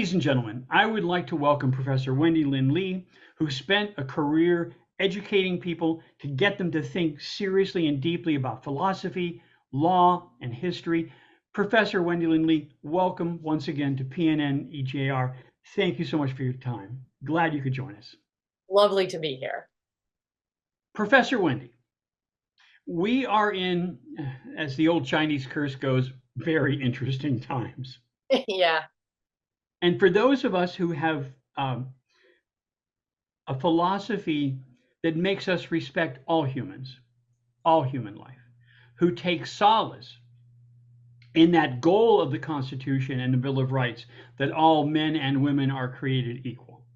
Ladies and gentlemen, I would like to welcome Professor Wendy Lynn Lee, who spent a career educating people to get them to think seriously and deeply about philosophy, law, and history. Professor Wendy Lynn Lee, welcome once again to PNN EJR. Thank you so much for your time. Glad you could join us. Lovely to be here. Professor Wendy, we are in, as the old Chinese curse goes, very interesting times. Yeah. And for those of us who have a philosophy that makes us respect all humans, all human life, who takes solace in that goal of the Constitution and the Bill of Rights that all men and women are created equal.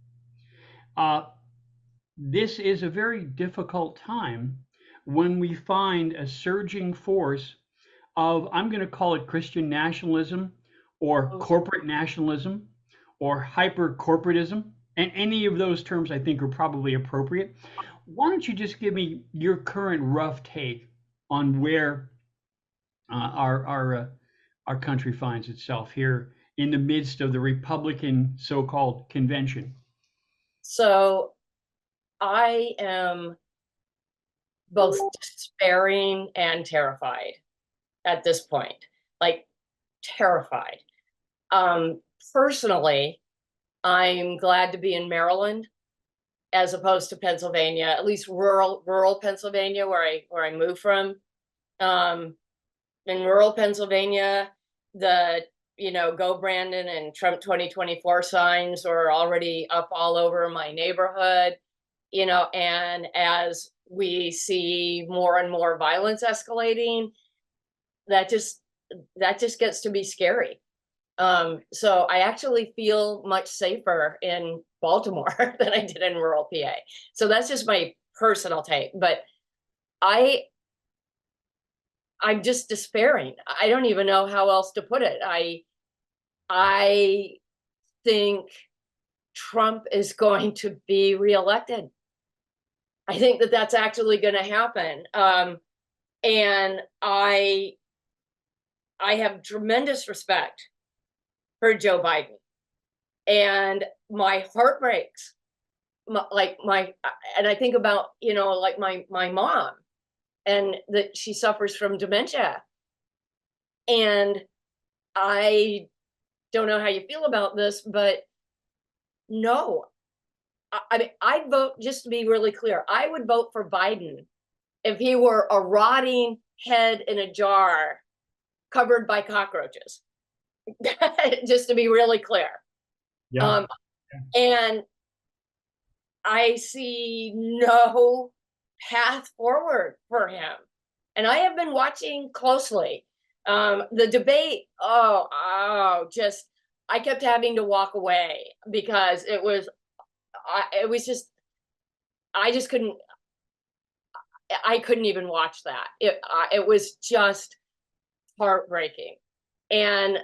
This is a very difficult time when we find a surging force of, I'm going to call it Christian nationalism or corporate nationalism or hyper corporatism. And any of those terms I think are probably appropriate. Why don't you just give me your current rough take on where our country finds itself here in the midst of the Republican so-called convention? So I am both despairing and terrified at this point, like terrified. Personally, I'm glad to be in Maryland as opposed to Pennsylvania, at least rural Pennsylvania, where I moved from. In rural Pennsylvania, the Go Brandon and Trump 2024 signs were already up all over my neighborhood, and as we see more and more violence escalating, that just gets to be scary. So I actually feel much safer in Baltimore than I did in rural PA. So that's just my personal take. But I'm just despairing. I don't even know how else to put it. I think Trump is going to be reelected. I think that that's actually going to happen. And I have tremendous respect for Joe Biden. And my heart breaks. And I think about, like my mom, and that she suffers from dementia. And I don't know how you feel about this, but no, I mean, I'd vote, just to be really clear, I would vote for Biden if he were a rotting head in a jar covered by cockroaches. Just to be really clear. Yeah. And I see no path forward for him. And I have been watching closely the debate. Just I kept having to walk away because it was just I couldn't even watch that. It was just heartbreaking. And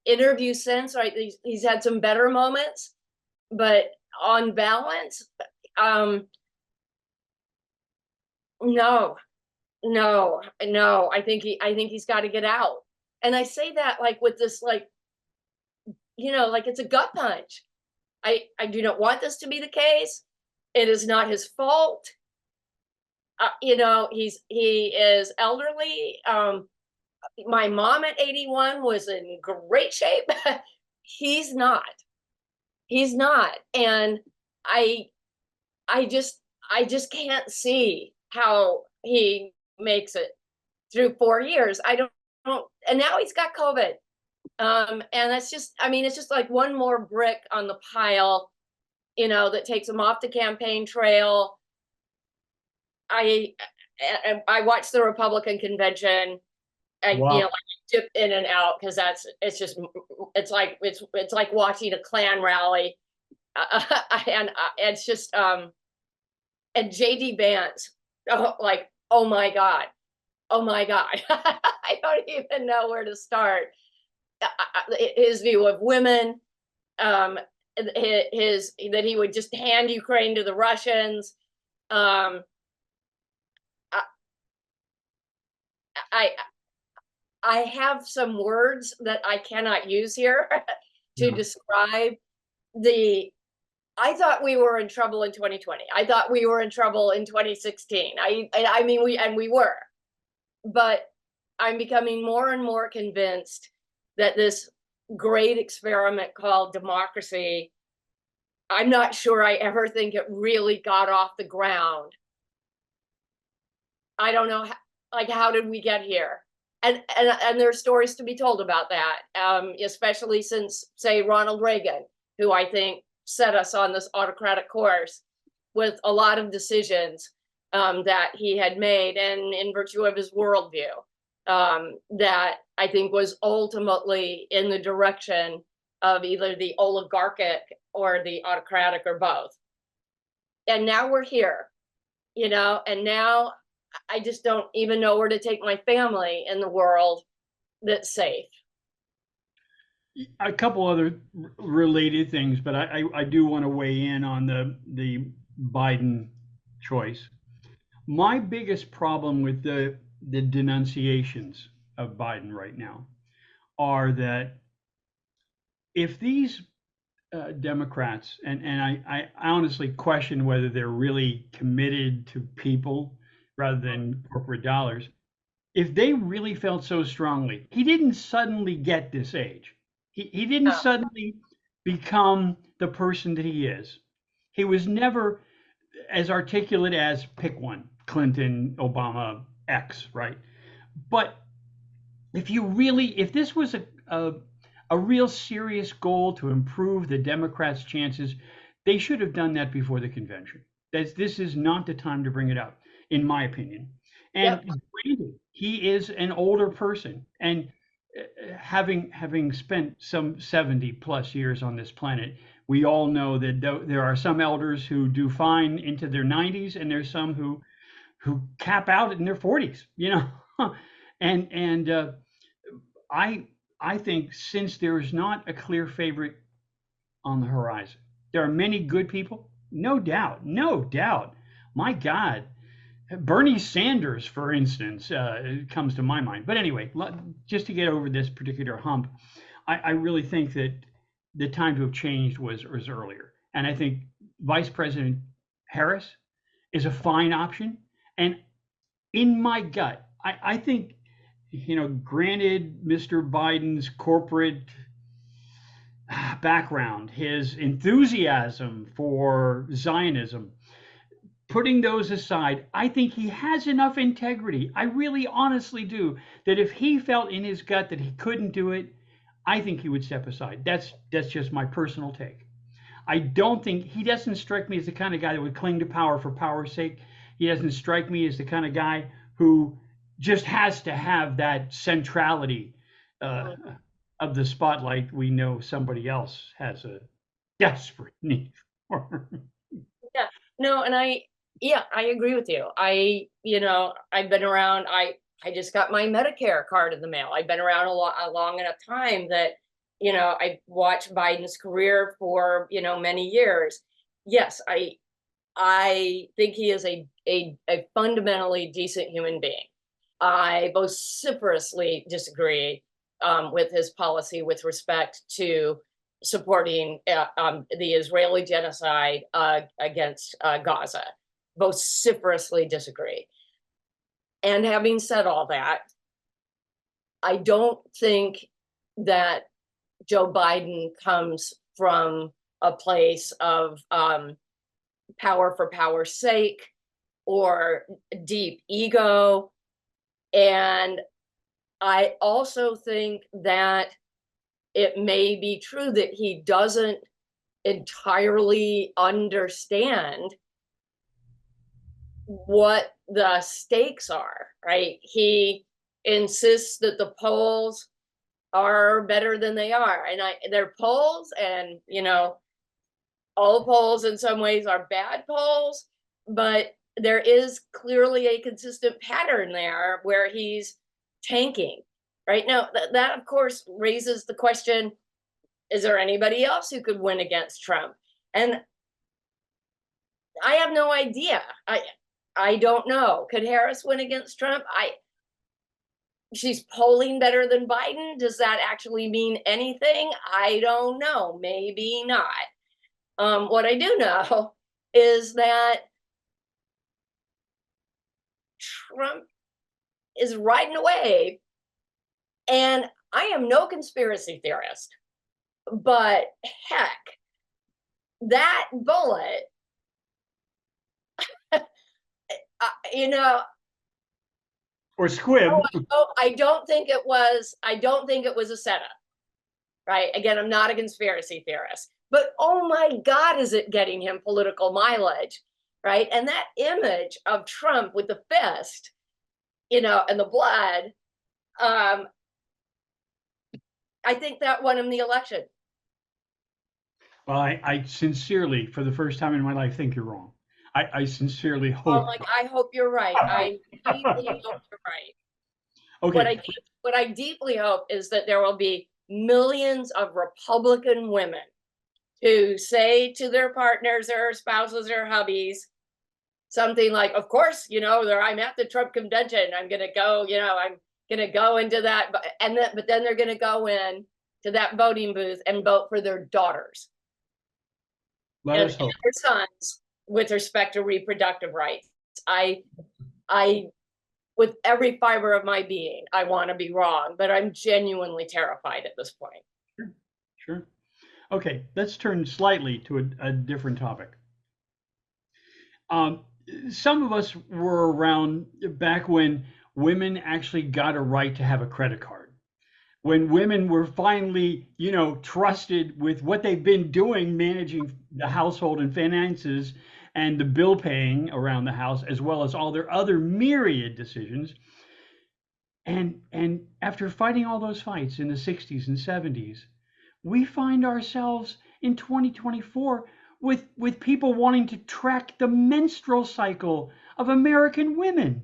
interview since, right, he's had some better moments, but on balance, no. I think he's got to get out. And I say that like with this, like it's a gut punch. I do not want this to be the case. It is not his fault. He is elderly. My mom at 81 was in great shape. He's not. And I just can't see how he makes it through 4 years. I don't, and now he's got COVID. And that's just, it's just like one more brick on the pile, that takes him off the campaign trail. I watched the Republican convention. Wow. I dip in and out because it's like watching a Klan rally. And it's just, and JD Vance, oh my God. I don't even know where to start. His view of women, that he would just hand Ukraine to the Russians. I have some words that I cannot use here to Yeah. describe the, I thought we were in trouble in 2020. I thought we were in trouble in 2016. I mean, we were, but I'm becoming more and more convinced that this great experiment called democracy, I'm not sure I ever think it really got off the ground. I don't know, like, how did we get here? And there's stories to be told about that, especially since, say, Ronald Reagan, who I think set us on this autocratic course with a lot of decisions that he had made, and in virtue of his worldview, that I think was ultimately in the direction of either the oligarchic or the autocratic or both. And now we're here, and now I just don't even know where to take my family in the world that's safe. A couple other related things, but I do want to weigh in on the Biden choice. My biggest problem with the denunciations of Biden right now are that if these Democrats, and I honestly question whether they're really committed to people rather than corporate dollars, if they really felt so strongly, he didn't suddenly get this age. He didn't No. suddenly become the person that he is. He was never as articulate as pick one, Clinton, Obama, X, right? But if this was a real serious goal to improve the Democrats' chances, they should have done that before the convention. This is not the time to bring it up, in my opinion. And Yep. granted, he is an older person, and having spent some 70 plus years on this planet, we all know that there are some elders who do fine into their 90s, and there's some who cap out in their 40s, and I I think since there is not a clear favorite on the horizon, there are many good people, no doubt, no doubt. My God, Bernie Sanders, for instance, comes to my mind. But anyway, just to get over this particular hump, I really think that the time to have changed was earlier, and I think Vice President Harris is a fine option. And in my gut, I think, granted Mr. Biden's corporate background, his enthusiasm for Zionism, putting those aside, I think he has enough integrity. I really honestly do, that if he felt in his gut that he couldn't do it, I think he would step aside. That's just my personal take. I don't think he doesn't strike me as the kind of guy that would cling to power for power's sake. He doesn't strike me as the kind of guy who just has to have that centrality uh, of the spotlight we know somebody else has a desperate need for. Yeah. No, and yeah, I agree with you. I've been around, I just got my Medicare card in the mail. I've been around a long enough time that, I've watched Biden's career for, many years. Yes, I think he is a fundamentally decent human being. I vociferously disagree with his policy with respect to supporting the Israeli genocide against Gaza. Vociferously disagree. And having said all that, I don't think that Joe Biden comes from a place of power for power's sake or deep ego. And I also think that it may be true that he doesn't entirely understand what the stakes are, right? He insists that the polls are better than they are. And they're polls, and all polls in some ways are bad polls, but there is clearly a consistent pattern there where he's tanking. Right now, that of course raises the question: is there anybody else who could win against Trump? And I have no idea. I don't know. Could Harris win against Trump? she's polling better than Biden. Does that actually mean anything? I don't know. Maybe not. What I do know is that Trump is riding away, and I am no conspiracy theorist, but heck, that bullet, you know, Or squib. I don't think it was. I don't think it was a setup. Right? Again, I'm not a conspiracy theorist, but oh my God, is it getting him political mileage? Right? And that image of Trump with the fist, and the blood, I think that won him the election. Well, I sincerely, for the first time in my life, think you're wrong. I sincerely hope. I hope you're right. I deeply hope you're right. Okay. What I deeply hope is that there will be millions of Republican women who say to their partners or spouses or hubbies something like, of course, I'm at the Trump convention. I'm going to go, I'm going to go into that. But then they're going to go in to that voting booth and vote for their daughters and their sons with respect to reproductive rights. I, with every fiber of my being, I want to be wrong, but I'm genuinely terrified at this point. Sure. Okay, let's turn slightly to a different topic. Some of us were around back when women actually got a right to have a credit card. When women were finally, trusted with what they've been doing, managing the household and finances and the bill paying around the house, as well as all their other myriad decisions. And after fighting all those fights in the 60s and 70s, we find ourselves in 2024 with people wanting to track the menstrual cycle of American women.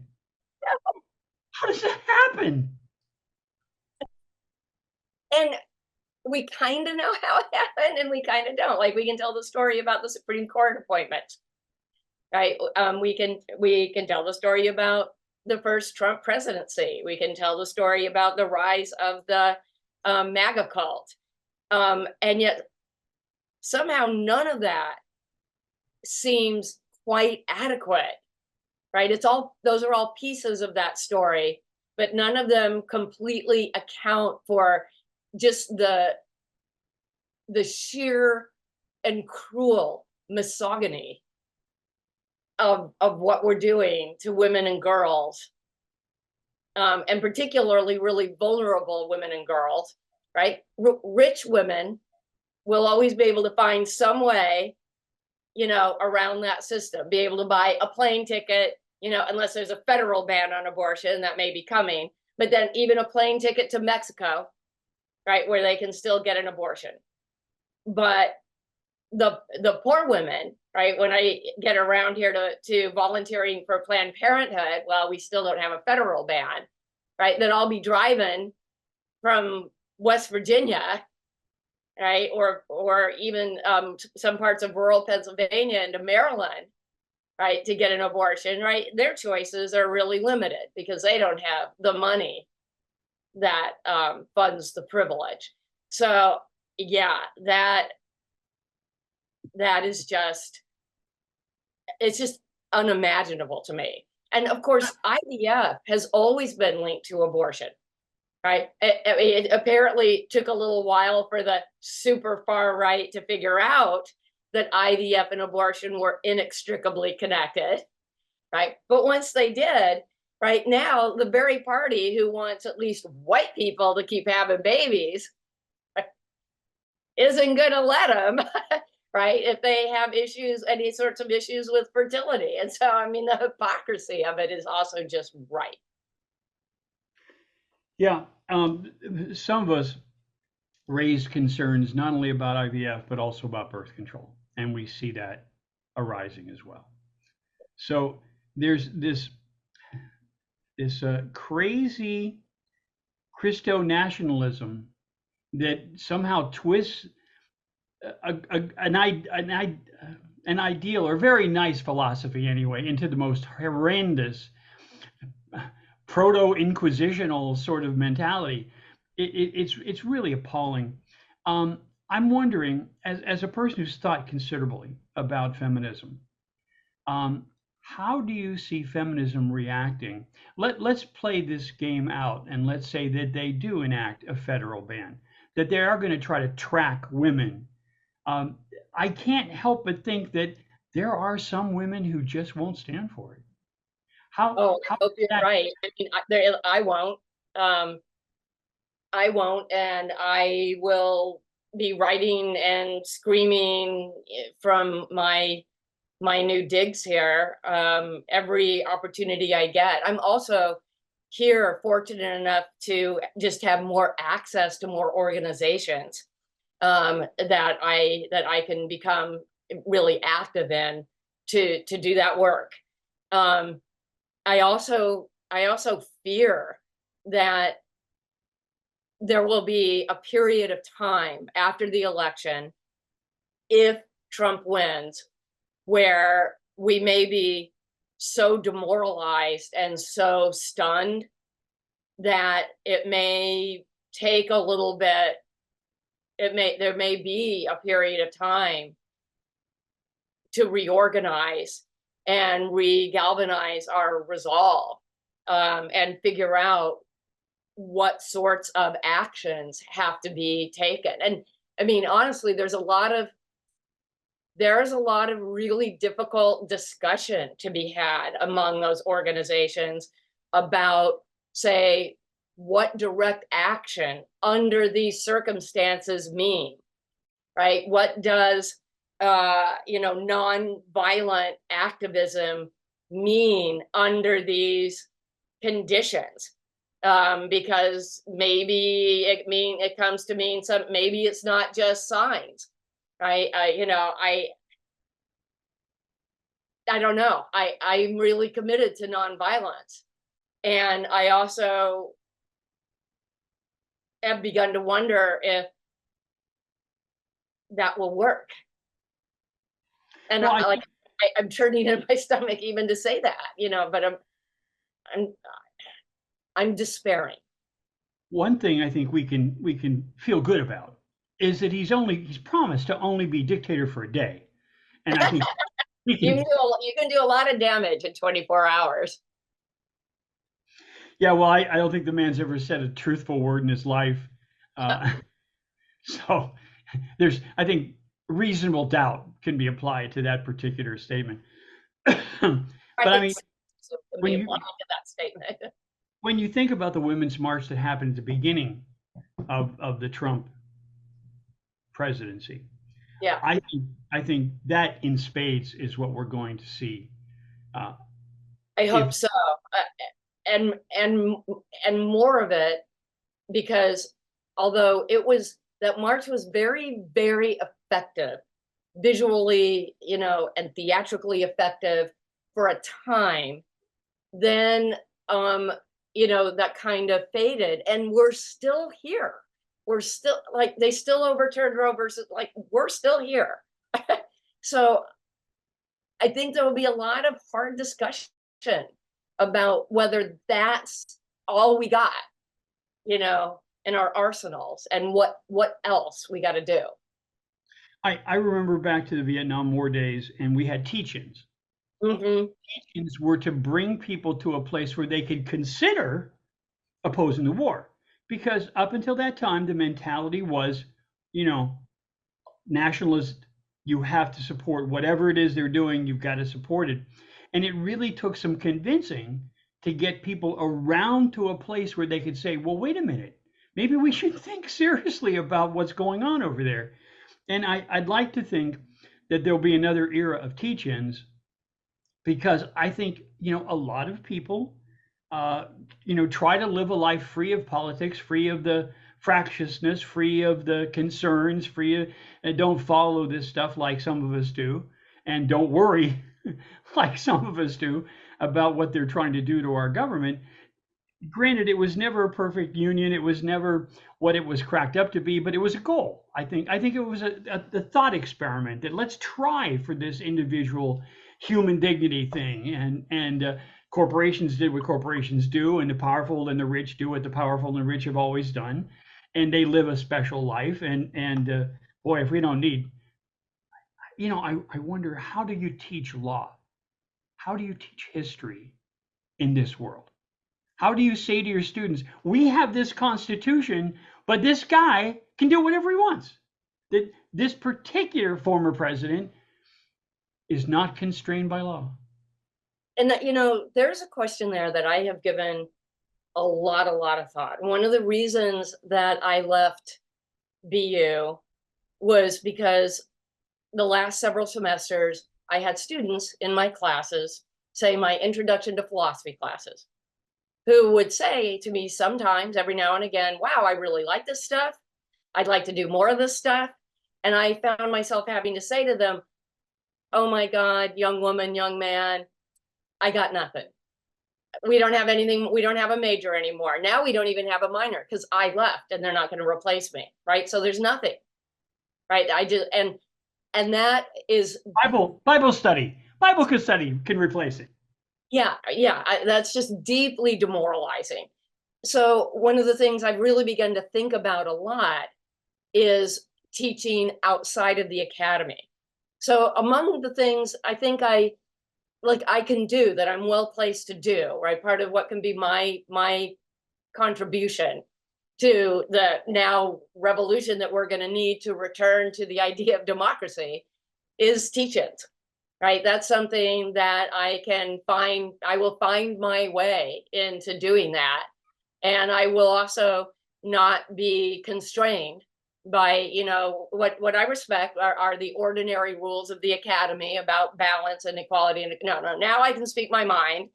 How does that happen? And we kind of know how it happened, and we kind of don't. Like, we can tell the story about the Supreme Court appointment, right? We can tell the story about the first Trump presidency. We can tell the story about the rise of the MAGA cult, and yet somehow none of that seems quite adequate, right? Those are all pieces of that story, but none of them completely account for just the sheer and cruel misogyny of what we're doing to women and girls, and particularly really vulnerable women and girls, right? Rich women will always be able to find some way, around that system, be able to buy a plane ticket, unless there's a federal ban on abortion that may be coming, but then even a plane ticket to Mexico, right, where they can still get an abortion. But the poor women, right, when I get around here to volunteering for Planned Parenthood, well, we still don't have a federal ban, right, then I'll be driving from West Virginia, right, or even some parts of rural Pennsylvania into Maryland, right, to get an abortion, right? Their choices are really limited because they don't have the money that funds the privilege. So yeah, that is it's just unimaginable to me. And of course, IVF has always been linked to abortion, right? It apparently took a little while for the super far right to figure out that IVF and abortion were inextricably connected, right? But once they did, right now, the very party who wants at least white people to keep having babies isn't going to let them, right? If they have issues, any sorts of issues with fertility. And so, I mean, the hypocrisy of it is also just right. Yeah, some of us raised concerns not only about IVF, but also about birth control. And we see that arising as well. So there's this crazy Christo-nationalism that somehow twists an ideal or very nice philosophy anyway into the most horrendous proto-inquisitional sort of mentality. It's really appalling. I'm wondering, as a person who's thought considerably about feminism, um, how do you see feminism reacting? Let's play this game out, and let's say that they do enact a federal ban, that they are going to try to track women. Um, I can't help but think that there are some women who just won't stand for it. Oh, I How hope you're that right. I mean, I won't. Um, I won't, and I will be writing and screaming from my new digs here every opportunity I get. I'm also here fortunate enough to just have more access to more organizations that I can become really active in to do that work. Um, I also fear that there will be a period of time after the election, if Trump wins, where we may be so demoralized and so stunned that it may take a little bit. There may be a period of time to reorganize and re-galvanize our resolve, and figure out what sorts of actions have to be taken. And I mean, honestly, there's a lot of really difficult discussion to be had among those organizations about, say, what direct action under these circumstances mean, right? What does non-violent activism mean under these conditions? Because maybe it comes to mean maybe it's not just signs, right? I don't know. I'm really committed to nonviolence, and I also have begun to wonder if that will work. And well, I'm turning in my stomach even to say that, but I'm I'm despairing. one thing I think we can feel good about is that he's promised to only be dictator for a day, and I think we You can. can do a lot of damage in 24 hours. Yeah, well, I don't think the man's ever said a truthful word in his life, uh, so I think reasonable doubt can be applied to that particular statement. But I mean, Right. So can when be you applied to that statement. when you think about the women's march that happened at the beginning of the Trump presidency, Yeah, I think that in spades is what we're going to see. Uh, I if hope so. And more of it, because although that march was very, very effective, visually, and theatrically effective for a time, then that kind of faded, and we're still here. We're still, like, they still overturned Roe versus, like, we're still here. So I think there will be a lot of hard discussion about whether that's all we got, in our arsenals, and what else we got to do. I remember back to the Vietnam War days, and we had teach-ins. Mm-hmm. Teach-ins were to bring people to a place where they could consider opposing the war, because up until that time, the mentality was, you know, nationalist. You have to support whatever it is they're doing. You've got to support it, and it really took some convincing to get people around to a place where they could say, well, wait a minute, maybe we should think seriously about what's going on over there. And I'd like to think that there'll be another era of teach-ins, because I think, a lot of people, try to live a life free of politics, free of the fractiousness, free of the concerns, and don't follow this stuff like some of us do, and don't worry like some of us do about what they're trying to do to our government. Granted, it was never a perfect union. It was never what it was cracked up to be, but it was a goal. I think it was a thought experiment that let's try for this individual human dignity thing, and corporations did what corporations do, and the powerful and the rich do what the powerful and the rich have always done, and they live a special life. And boy, if we don't need, I wonder, how do you teach law? How do you teach history in this world? How do you say to your students, we have this constitution, but this guy can do whatever he wants? That this particular former president is not constrained by law. And that, there's a question there that I have given a lot of thought. One of the reasons that I left BU was because the last several semesters, I had students in my classes, say my introduction to philosophy classes, who would say to me sometimes, every now and again, wow, I really like this stuff. I'd like to do more of this stuff. And I found myself having to say to them, oh my God, young woman, young man, I got nothing. We don't have anything. We don't have a major anymore. Now we don't even have a minor because I left and they're not going to replace me. Right. So there's nothing. Right. And that is Bible study. Bible study can replace it. Yeah. That's just deeply demoralizing. So one of the things I've really begun to think about a lot is teaching outside of the academy. So among the things I think I can do, that I'm well placed to do, right? Part of what can be my contribution to the now revolution that we're going to need to return to the idea of democracy is teach it, right? That's something that I will find my way into doing that. And I will also not be constrained by, what I respect are the ordinary rules of the academy about balance and equality. And no, now I can speak my mind,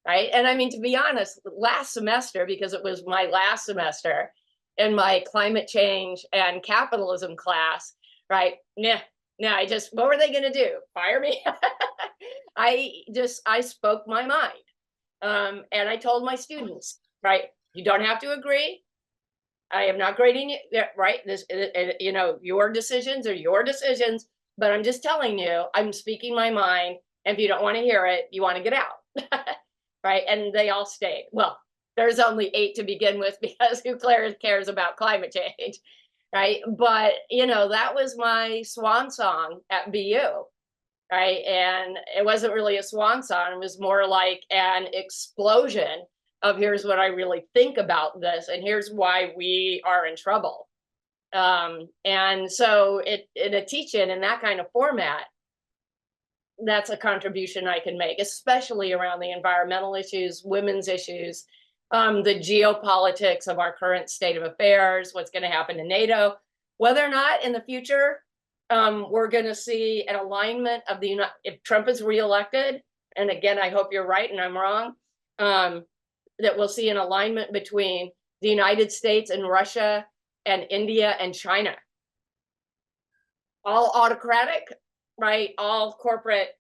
right? And I mean, to be honest, last semester, because it was my last semester in my climate change and capitalism class, right? I just, what were they going to do? Fire me? I spoke my mind. And I told my students, right? You don't have to agree. I am not grading you, right? Your decisions are your decisions, but I'm just telling you, I'm speaking my mind. And if you don't want to hear it, you want to get out, right? And they all stayed. Well, there's only 8 to begin with because who cares about climate change, right? But, that was my swan song at BU, right? And it wasn't really a swan song. It was more like an explosion of here's what I really think about this, and here's why we are in trouble. And so in a teach-in in that kind of format, that's a contribution I can make, especially around the environmental issues, women's issues, the geopolitics of our current state of affairs, what's going to happen to NATO, whether or not in the future we're going to see an alignment of if Trump is reelected, and again, I hope you're right and I'm wrong, that we'll see an alignment between the United States and Russia and India and China. All autocratic, right? All corporate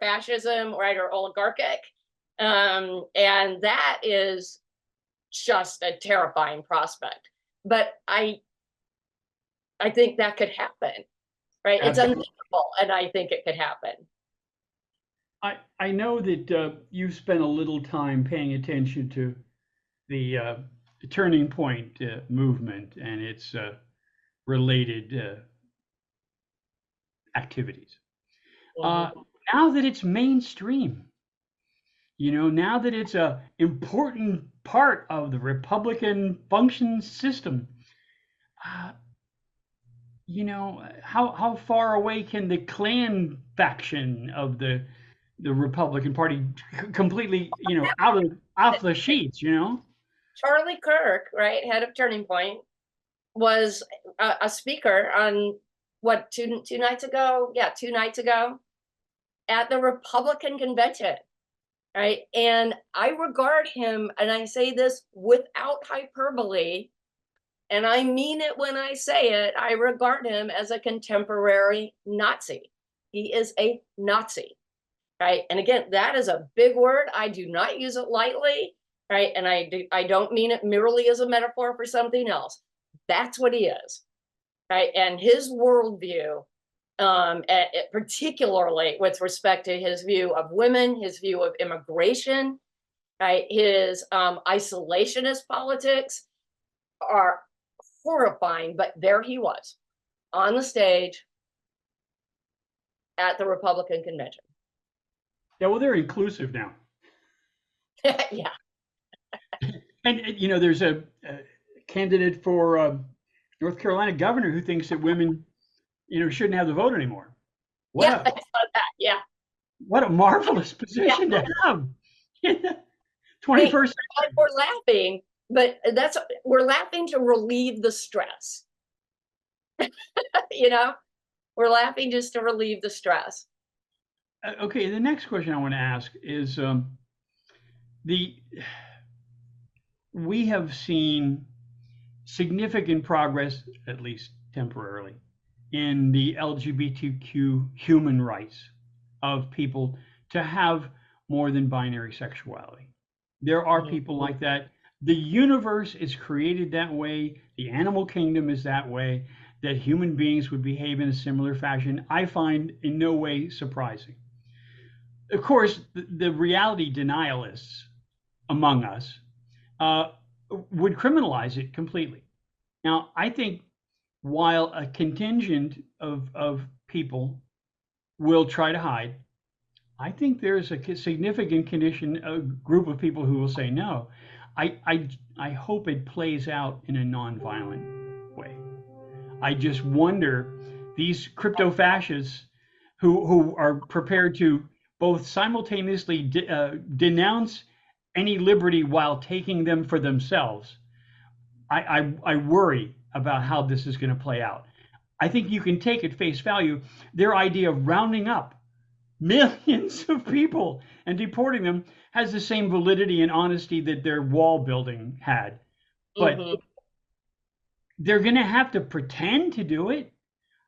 fascism, right? Or oligarchic. And that is just a terrifying prospect. But I think that could happen, right? It's unthinkable, and I think it could happen. I know that you've spent a little time paying attention to the Turning Point movement and its related activities. Now that it's mainstream, now that it's an important part of the Republican function system, how far away can the Klan faction of the Republican Party completely, off the sheets, Charlie Kirk, right, head of Turning Point, was a speaker on two nights ago? Yeah, 2 nights ago at the Republican convention, right? And I regard him, and I say this without hyperbole, and I mean it when I say it, I regard him as a contemporary Nazi. He is a Nazi, right? And again, that is a big word. I do not use it lightly, right? And I don't mean it merely as a metaphor for something else. That's what he is, right? And his worldview particularly with respect to his view of women, his view of immigration, right? His isolationist politics are horrifying, but there he was on the stage at the Republican convention. Yeah, well, they're inclusive now. Yeah. And you know, there's a candidate for North Carolina governor who thinks that women, you know, shouldn't have the vote anymore. What Yeah, I a saw that. Yeah. what a marvelous Yeah. position to have in the Hey, 21st century. we're laughing, but we're laughing to relieve the stress. You know, we're laughing just to relieve the stress. Okay, the next question I want to ask is the we have seen significant progress, at least temporarily, in the LGBTQ human rights of people to have more than binary sexuality. There are people like that. The universe is created that way. The animal kingdom is that way. That human beings would behave in a similar fashion, I find in no way surprising. Of course, the reality denialists among us uh, would criminalize it completely. Now, I think while a contingent of people will try to hide, I think there's a significant condition, a group of people who will say no. I hope it plays out in a nonviolent way. I just wonder these crypto fascists who are prepared to both simultaneously denounce any liberty while taking them for themselves. I worry about how this is going to play out. I think you can take at face value their idea of rounding up millions of people and deporting them has the same validity and honesty that their wall building had. But Mm-hmm. they're going to have to pretend to do it. And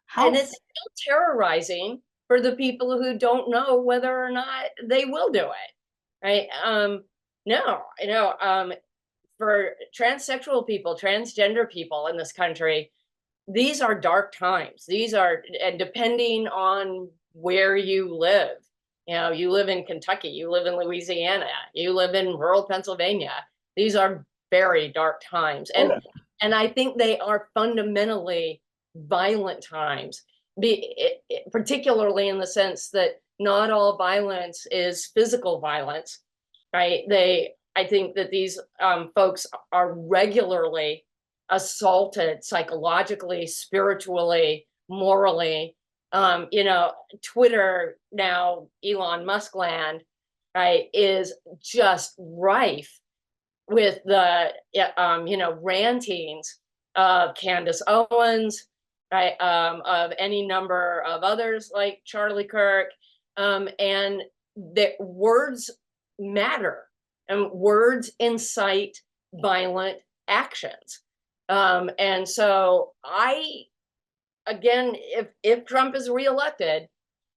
How? it's still terrorizing for the people who don't know whether or not they will do it. Right. No, for transsexual people, transgender people in this country, these are dark times. These are, and depending on where you live, you live in Kentucky, you live in Louisiana, you live in rural Pennsylvania. These are very dark times. And I think they are fundamentally violent times, particularly in the sense that not all violence is physical violence, right? I think that these folks are regularly assaulted psychologically, spiritually, morally. Twitter now, Elon Musk land, right, is just rife with the rantings of Candace Owens, right, of any number of others like Charlie Kirk, and the words matter, and words incite violent actions. And so again, if Trump is reelected,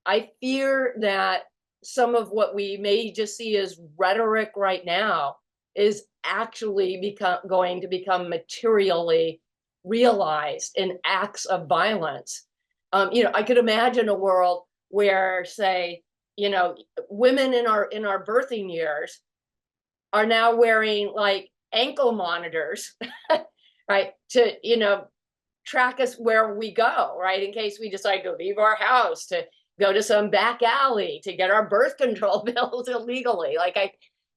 I fear that some of what we may just see as rhetoric right now is actually going to become materially realized in acts of violence. I could imagine a world where, say, women in our birthing years are now wearing like ankle monitors, right, to track us where we go, right, in case we decide to leave our house, to go to some back alley, to get our birth control pills illegally.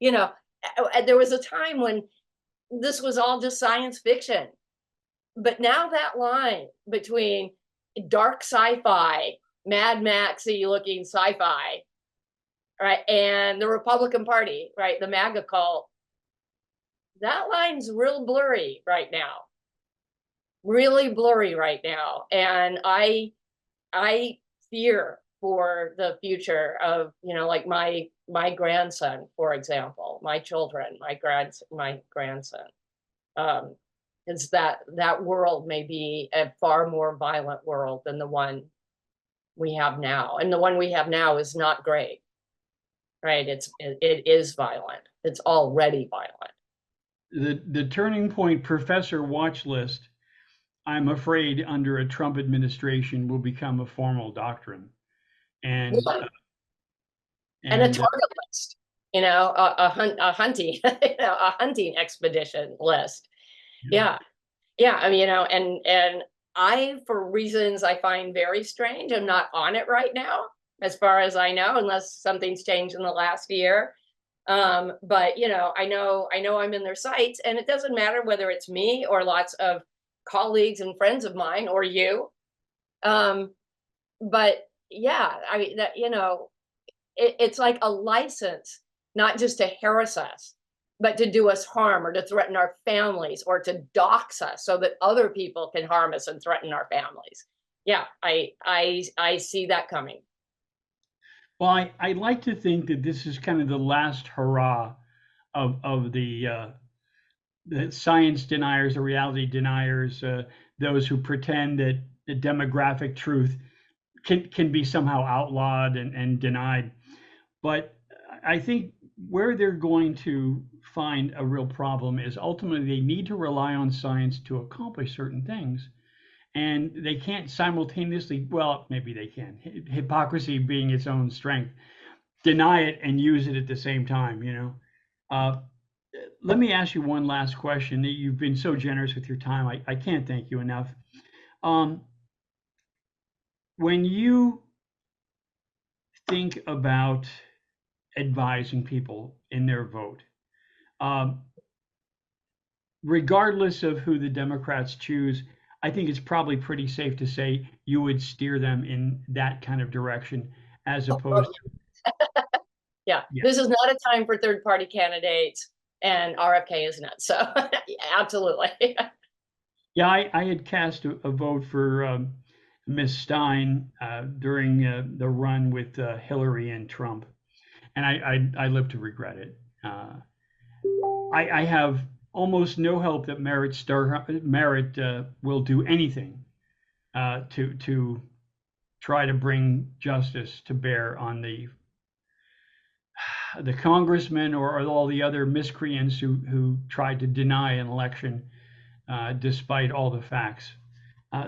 There was a time when this was all just science fiction, but now that line between dark sci-fi, Mad Maxy looking sci-fi, right, and the Republican Party, right, the MAGA cult, that line's real blurry right now, really blurry right now. And I fear for the future of, like my grandson, for example, my children, my grandson, is that world may be a far more violent world than the one we have now. And the one we have now is not great, right? It is violent. It's already violent. The Turning Point Professor Watch List I'm afraid under a Trump administration will become a formal doctrine. And Yeah. And a and target list, a hunting, a hunting expedition list. Yeah. Yeah. I mean, and I, for reasons I find very strange, I'm not on it right now, as far as I know, unless something's changed in the last year. But I know I'm in their sights, and it doesn't matter whether it's me or lots of colleagues and friends of mine or you. Um, but yeah, I mean that, it's like a license, not just to harass us, but to do us harm or to threaten our families or to dox us so that other people can harm us and threaten our families. Yeah, I see that coming. well, I like to think that this is kind of the last hurrah of the science deniers, the reality deniers, those who pretend that the demographic truth can be somehow outlawed and denied. But I think where they're going to find a real problem is ultimately they need to rely on science to accomplish certain things. And they can't simultaneously, well, maybe they can, hypocrisy being its own strength, deny it and use it at the same time. Uh, Let me ask you one last question. You've been so generous with your time. I can't thank you enough. Um, when you think about advising people in their vote, um, regardless of who the Democrats choose, I think it's probably pretty safe to say you would steer them in that kind of direction as opposed to, Yeah, yeah. this is not a time for third party candidates, and RFK is not. So, yeah, absolutely. Yeah, I had cast a vote for Miss Stein during the run with Hillary and Trump, and I live to regret it. I have almost no hope that Merit will do anything to try to bring justice to bear on the congressmen or all the other miscreants who tried to deny an election despite all the facts.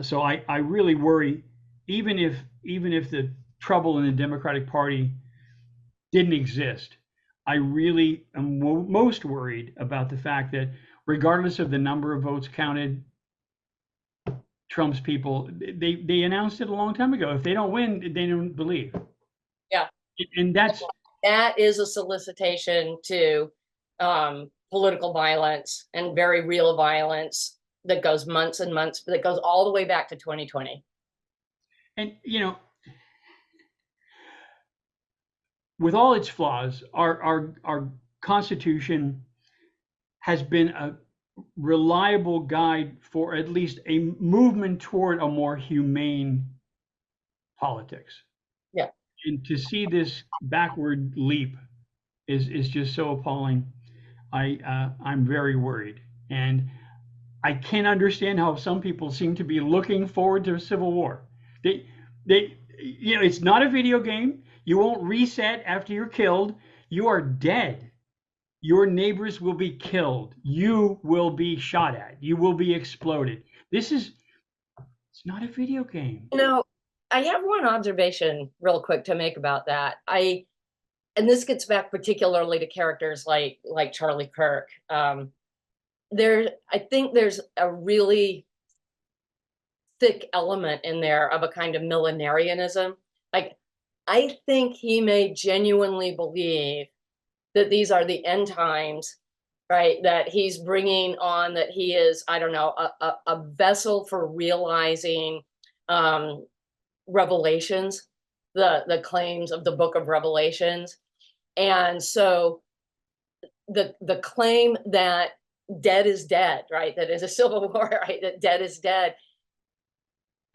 So I really worry, even if the trouble in the Democratic Party didn't exist, I really am most worried about the fact that regardless of the number of votes counted, Trump's people they announced it a long time ago. If they don't win, they don't believe, Yeah, and that's that is a solicitation to political violence and very real violence that goes months and months, that goes all the way back to 2020. and with all its flaws, our Constitution has been a reliable guide for at least a movement toward a more humane politics. Yeah. And to see this backward leap is just so appalling. I'm very worried, and I can't understand how some people seem to be looking forward to a civil war. It's not a video game. You won't reset after you're killed. You are dead. Your neighbors will be killed. You will be shot at. You will be exploded. It's not a video game. I have one observation real quick to make about that. And this gets back particularly to characters like Charlie Kirk. I think there's a really thick element in there of a kind of millenarianism. Like, I think he may genuinely believe that these are the end times, right? That he's bringing on, that he is, I don't know, a vessel for realizing Revelations, the claims of the book of Revelations. And so the claim that dead is dead, right? That is a civil war, right? That dead is dead.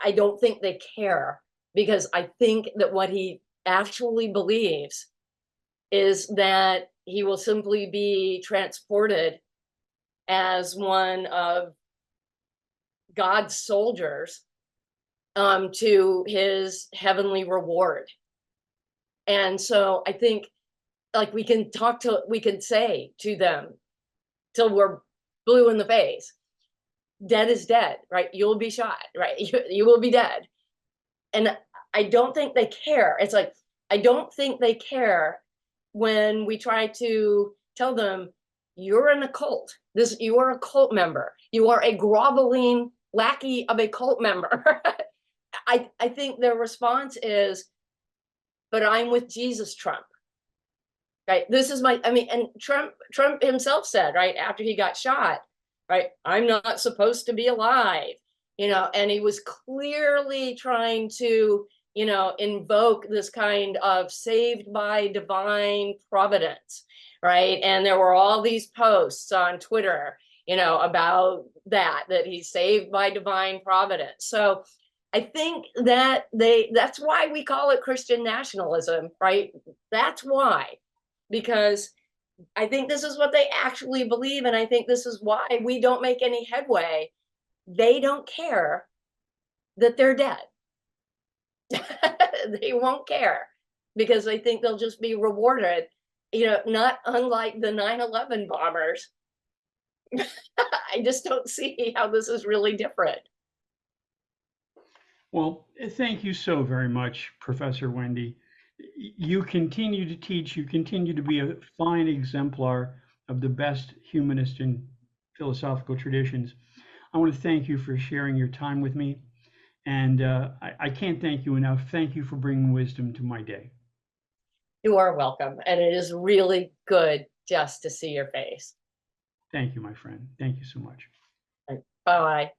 I don't think they care, because I think that what he actually believes is that he will simply be transported as one of God's soldiers to his heavenly reward. And so I think, like, we can say to them till we're blue in the face, dead is dead, right? You'll be shot, right? You will be dead. And I don't think they care. It's like, I don't think they care when we try to tell them, you're in a cult. You are a cult member. You are a groveling lackey of a cult member. I think their response is, but I'm with Jesus, Trump. Right? This is my, I mean, and Trump himself said, right, after he got shot, right, I'm not supposed to be alive, and he was clearly trying to, invoke this kind of saved by divine providence, right? And there were all these posts on Twitter, about that he's saved by divine providence. So I think that that's why we call it Christian nationalism, right? That's why, because I think this is what they actually believe. And I think this is why we don't make any headway. They don't care that they're dead. They won't care because they think they'll just be rewarded, not unlike the 9/11 bombers. I just don't see how this is really different. Well, thank you so very much, Professor Wendy. You continue to teach, you continue to be a fine exemplar of the best humanist and philosophical traditions. I want to thank you for sharing your time with me. And I can't thank you enough. Thank you for bringing wisdom to my day. You are welcome. And it is really good just to see your face. Thank you, my friend. Thank you so much. Bye.